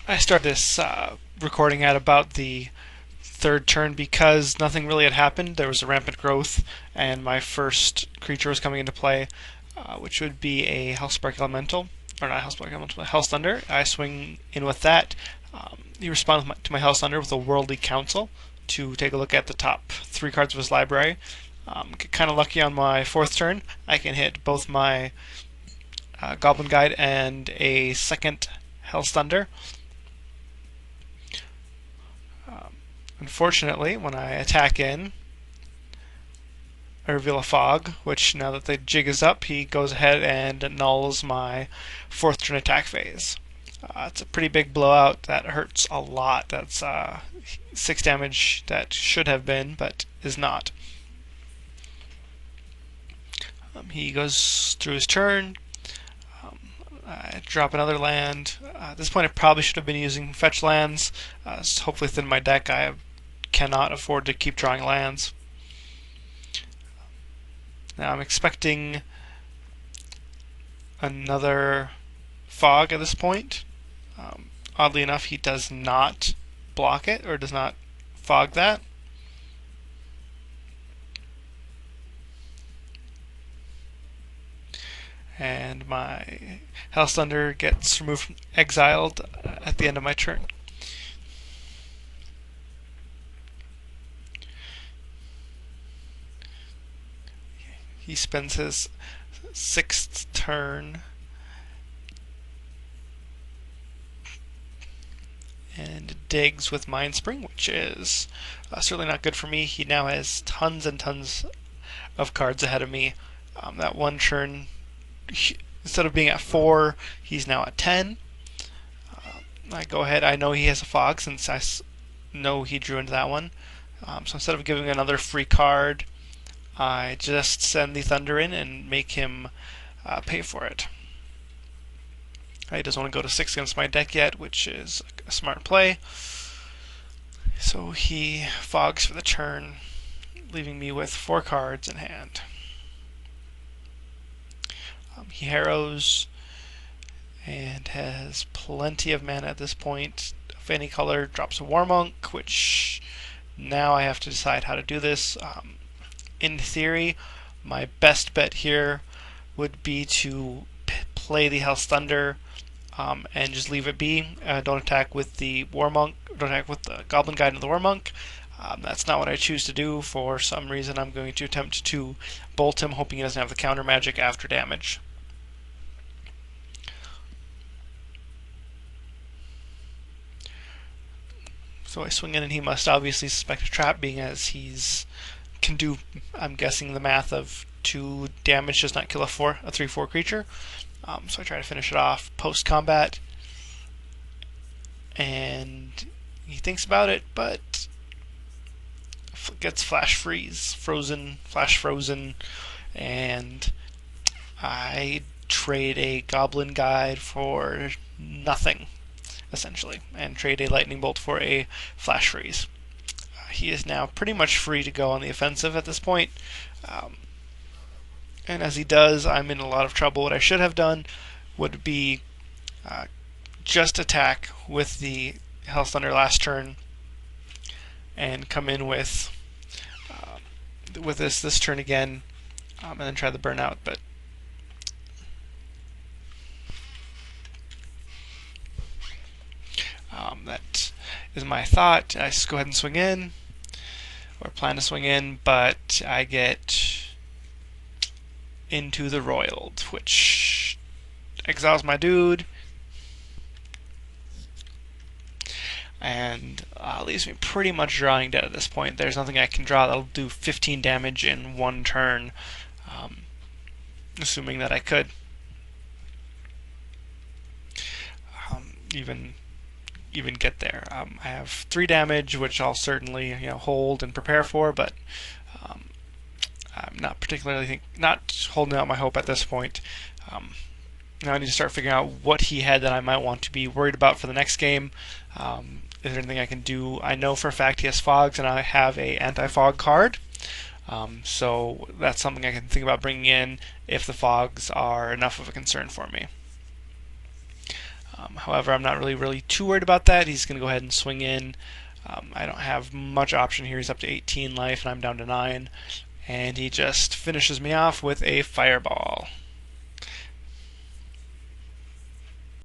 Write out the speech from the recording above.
I started this recording at about the third turn because nothing really had happened. There was a rampant growth, and my first creature was coming into play, which would be a Hellspark Elemental, or not Hellspark Elemental, but Hell's Thunder. I swing in with that. He responds to my Hell's Thunder with a Worldly Council to take a look at the top three cards of his library. Get kind of lucky on my fourth turn. I can hit both my Goblin Guide and a second Hell's Thunder. Unfortunately, when I attack in, I reveal a fog, which now that the jig is up, he goes ahead and annuls my fourth turn attack phase. It's a pretty big blowout. That hurts a lot. That's 6 damage that should have been, but is not. He goes through his turn. I drop another land. At this point, I probably should have been using fetch lands. It's hopefully within my deck. I cannot afford to keep drawing lands. Now I'm expecting another fog at this point. Oddly enough, he does not block it or does not fog that. And my Hell's Thunder gets removed, exiled at the end of my turn. He spends his 6th turn and digs with Mind Spring, which is certainly not good for me. He now has tons and tons of cards ahead of me. That one turn, instead of being at 4, he's now at 10. I go ahead. I know he has a fog since I know he drew into that one. So instead of giving another free card, I just send the Thunder in and make him pay for it. He doesn't want to go to 6 against my deck yet, which is a smart play. So he fogs for the turn, leaving me with 4 cards in hand. He harrows and has plenty of mana at this point. Of any color, drops a Warmonk, which now I have to decide how to do this. In theory, my best bet here would be to play the Hell's Thunder and just leave it be. Don't attack with the Warmonk. Don't attack with the Goblin Guide and the Warmonk. That's not what I choose to do. For some reason, I'm going to attempt to bolt him, hoping he doesn't have the counter magic after damage. So I swing in, and he must obviously suspect a trap, being as he's can do, I'm guessing, the math of 2 damage does not kill a 3/4 creature. So I try to finish it off post-combat, and he thinks about it, but gets flash frozen, and I trade a Goblin Guide for nothing, essentially, and trade a Lightning Bolt for a flash freeze. He is now pretty much free to go on the offensive at this point. And as he does, I'm in a lot of trouble. What I should have done would be just attack with the Hell's Thunder last turn and come in with this turn again, and then try the burnout. But that is my thought. I just go ahead and swing in, or plan to swing in, but I get into the Roiled, which exiles my dude and leaves me pretty much drawing dead at this point. There's nothing I can draw that'll do 15 damage in one turn, assuming that I could even get there. I have 3 damage, which I'll certainly hold and prepare for, but I'm not particularly not holding out my hope at this point. Now I need to start figuring out what he had that I might want to be worried about for the next game. Is there anything I can do? I know for a fact he has fogs, and I have a anti-fog card. So that's something I can think about bringing in if the fogs are enough of a concern for me. However, I'm not really too worried about that. He's going to go ahead and swing in. I don't have much option here. He's up to 18 life, and I'm down to 9. And he just finishes me off with a fireball.